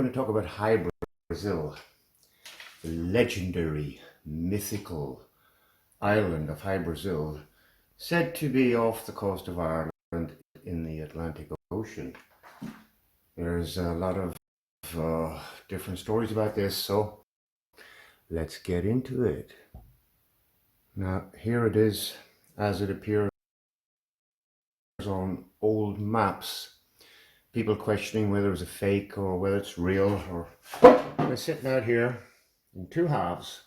going to talk about High Brazil, the legendary, mythical island of High Brazil, said to be off the coast of Ireland in the Atlantic Ocean. There's a lot of different stories about this, so let's get into it. Now, here it is as it appears on old maps. People questioning whether it's a fake or whether it's real. Or we're sitting out here in two halves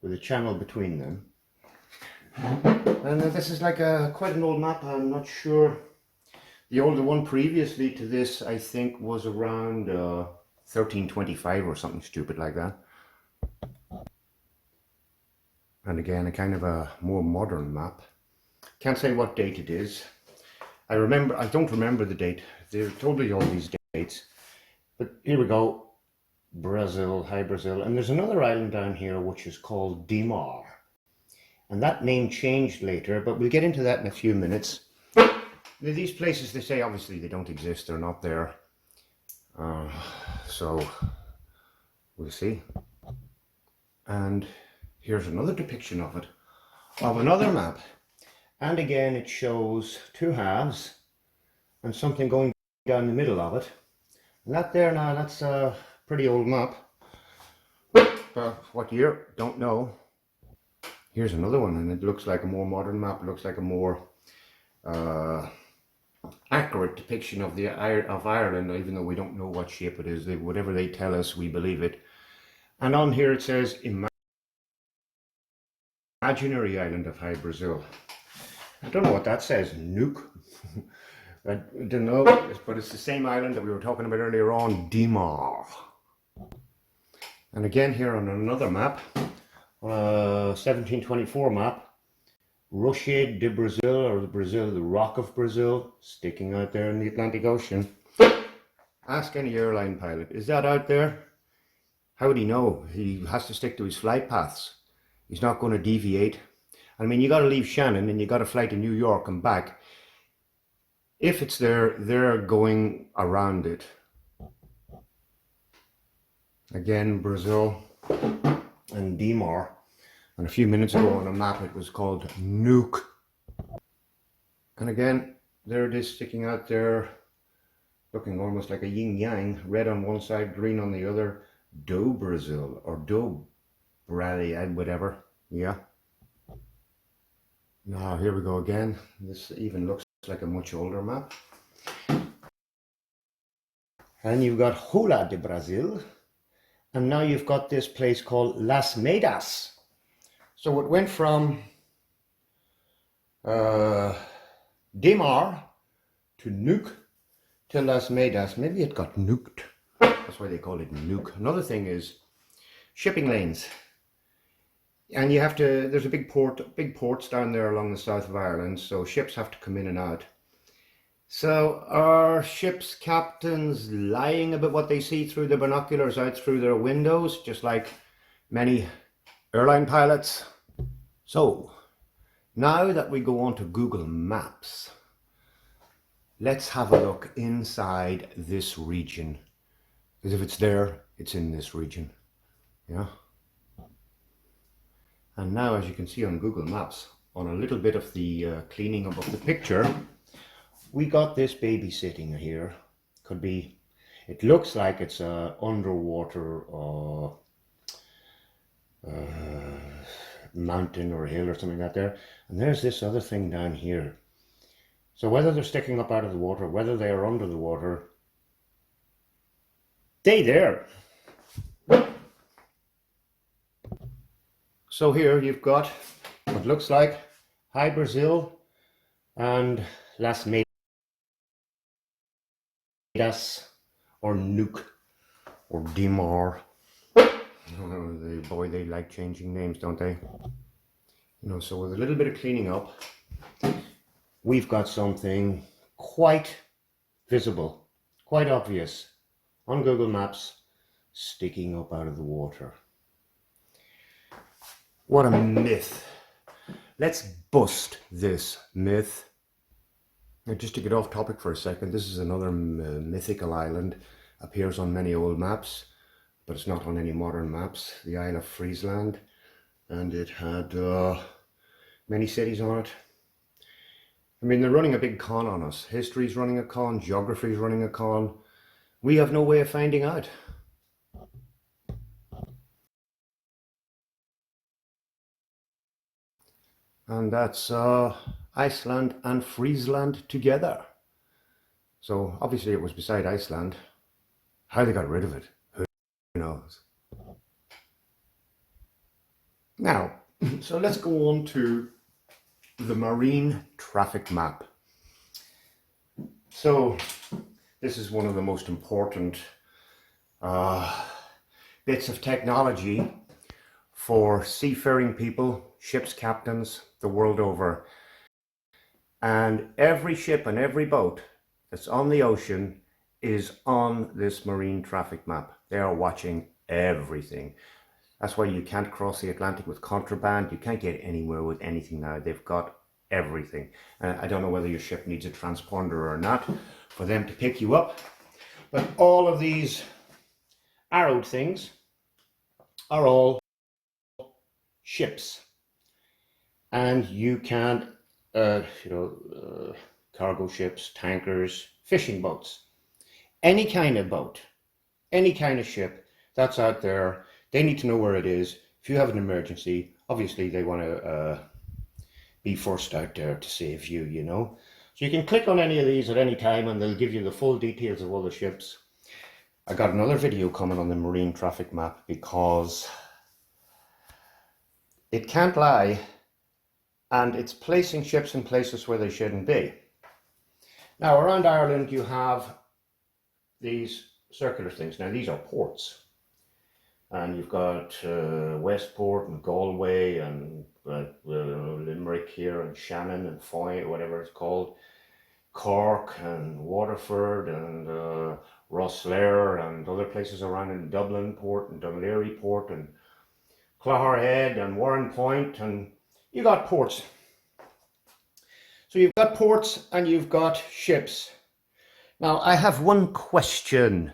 with a channel between them. And this is like quite an old map. I'm not sure. The older one previously to this, I think, was around 1325 or something stupid like that. And again, a kind of a more modern map. Can't say what date it is. I don't remember the date. They're totally all these dates. But here we go. Brazil, High Brazil. And there's another island down here which is called Dillinger. And that name changed later, but we'll get into that in a few minutes. These places, they say, obviously they don't exist. They're not there. So we'll see. And here's another depiction of it, of another map. And again, it shows two halves and something going down the middle of it. And that there now, that's a pretty old map. What year? Don't know. Here's another one, and it looks like a more modern map. It looks like a more accurate depiction of Ireland, even though we don't know what shape it is. Whatever they tell us, we believe it. And on here it says, Imaginary Island of High Brazil. I don't know what that says. Nuke. I don't know, but it's the same island that we were talking about earlier on, Dillinger. And again here on another map, on a 1724 map, Rocher de Brazil, or the Rock of Brazil, sticking out there in the Atlantic Ocean. Ask any airline pilot, is that out there? How would he know? He has to stick to his flight paths. He's not going to deviate. I mean, you got to leave Shannon and you got to fly to New York and back. If it's there, they're going around it. Again, Brazil and Dillinger. And a few minutes ago on a map, it was called Nuke. And again, there it is sticking out there, looking almost like a yin-yang. Red on one side, green on the other. Do Brazil, or Do Brady, whatever. Yeah. Now here we go again. This even looks like a much older map. And you've got Hula de Brazil. And now you've got this place called Las Medas. So it went from Dillinger to Nuke to Las Medas. Maybe it got nuked. That's why they call it Nuke. Another thing is shipping lanes. And you have to, there's a big ports down there along the south of Ireland, so ships have to come in and out. So are ships' captains lying about what they see through the binoculars out through their windows, just like many airline pilots? So, now that we go on to Google Maps, let's have a look inside this region. Because if it's there, it's in this region. Yeah? And now, as you can see on Google Maps, on a little bit of the cleaning up of the picture, we got this baby sitting here. Could be, it looks like it's a underwater mountain or a hill or something like that there. And there's this other thing down here. So whether they're sticking up out of the water, whether they are under the water, they there. So here you've got what looks like High Brazil and Las Medas, or Nuke, or Dillinger. Oh, boy, they like changing names, don't they? You know, so with a little bit of cleaning up, we've got something quite visible, quite obvious on Google Maps, sticking up out of the water. What a myth. Let's bust this myth. Now, just to get off topic for a second, this is another mythical island. appears on many old maps, but it's not on any modern maps. The Isle of Friesland, and it had many cities on it. I mean, they're running a big con on us. History's running a con, geography's running a con. We have no way of finding out. And that's Iceland and Friesland together. So obviously it was beside Iceland. How they got rid of it, who knows? Now, so let's go on to the marine traffic map. So this is one of the most important bits of technology for seafaring people, ships captains, the world over. And every ship and every boat that's on the ocean is on this marine traffic map. They are watching everything. That's why you can't cross the Atlantic with contraband. You can't get anywhere with anything now. They've got everything. I don't know whether your ship needs a transponder or not for them to pick you up. But all of these arrowed things are all ships. And you can, cargo ships, tankers, fishing boats, any kind of boat, any kind of ship that's out there, they need to know where it is. If you have an emergency, obviously they want to be first out there to save you, you know. So you can click on any of these at any time and they'll give you the full details of all the ships. I got another video coming on the marine traffic map because it can't lie and it's placing ships in places where they shouldn't be. Now around Ireland you have these circular things. Now these are ports. And you've got Westport and Galway and Limerick here and Shannon and Foy, whatever it's called, Cork and Waterford and Rosslare and other places around in Dublin Port and Dunleary Port and Clogherhead and Warren Point, and you got ports. So you've got ports and you've got ships. Now I have one question.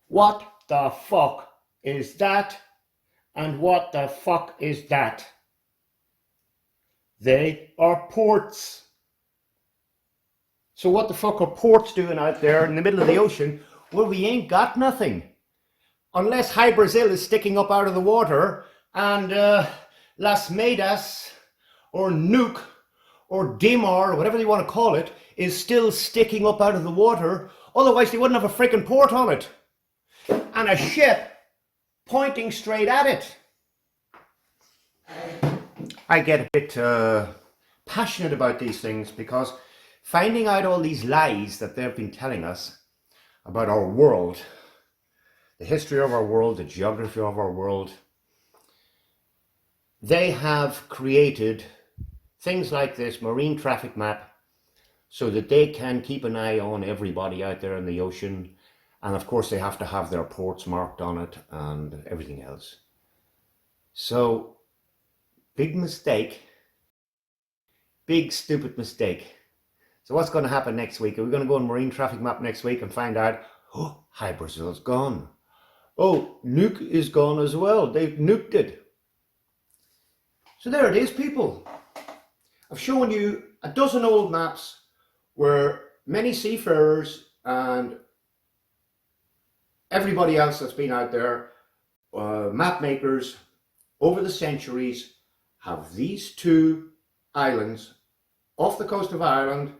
What the fuck is that? And what the fuck is that? They are ports. So what the fuck are ports doing out there in the middle of the ocean where we ain't got nothing? Unless Hy Brasil is sticking up out of the water and Las Medas or Nuke or Dimar or whatever you want to call it is still sticking up out of the water. Otherwise they wouldn't have a freaking port on it. And a ship pointing straight at it. I get a bit passionate about these things because finding out all these lies that they've been telling us about our world, the history of our world, the geography of our world, they have created things like this marine traffic map so that they can keep an eye on everybody out there in the ocean. And of course they have to have their ports marked on it and everything else. So, big mistake. Big stupid mistake. So what's going to happen next week? Are we going to go on marine traffic map next week and find out, oh, Hy Brasil's gone. Oh, Nuke is gone as well. They've nuked it. So there it is, people. I've shown you a dozen old maps where many seafarers and everybody else that's been out there, map makers, over the centuries, have these two islands off the coast of Ireland,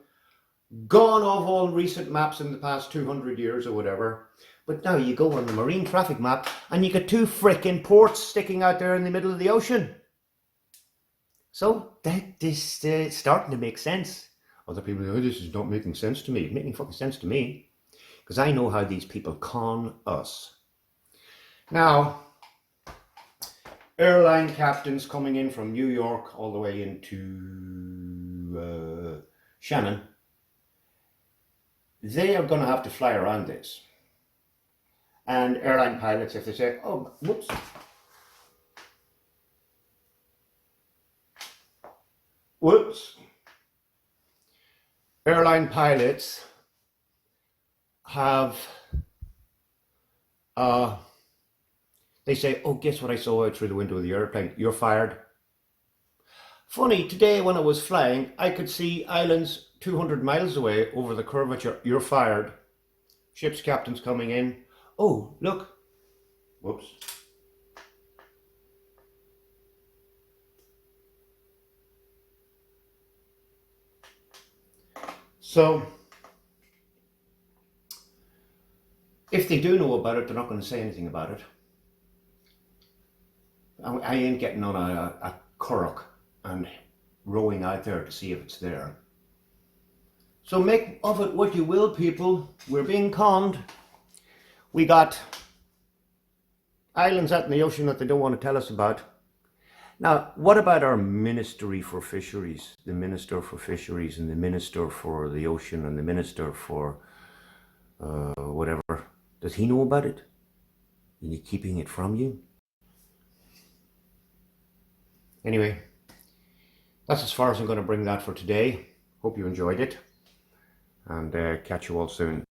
gone off all recent maps in the past 200 years or whatever. But now you go on the marine traffic map and you get two frickin' ports sticking out there in the middle of the ocean. So this is starting to make sense. Other people say, oh, this is not making sense to me. It's making fucking sense to me. Because I know how these people con us. Now, airline captains coming in from New York all the way into Shannon, they are going to have to fly around this. And airline pilots, if they say, oh, whoops. Whoops. Airline pilots have, they say, oh, guess what I saw out through the window of the airplane? You're fired. Funny, today when I was flying, I could see islands 200 miles away over the curvature. You're fired. Ship's captain's coming in. Oh, look. Whoops. So, if they do know about it, they're not going to say anything about it. I ain't getting on a currach and rowing out there to see if it's there. So make of it what you will, people. We're being conned. We got islands out in the ocean that they don't want to tell us about. Now, what about our Ministry for Fisheries? The Minister for Fisheries and the Minister for the Ocean and the Minister for whatever. Does he know about it? Is he keeping it from you? Anyway, that's as far as I'm going to bring that for today. Hope you enjoyed it, and catch you all soon.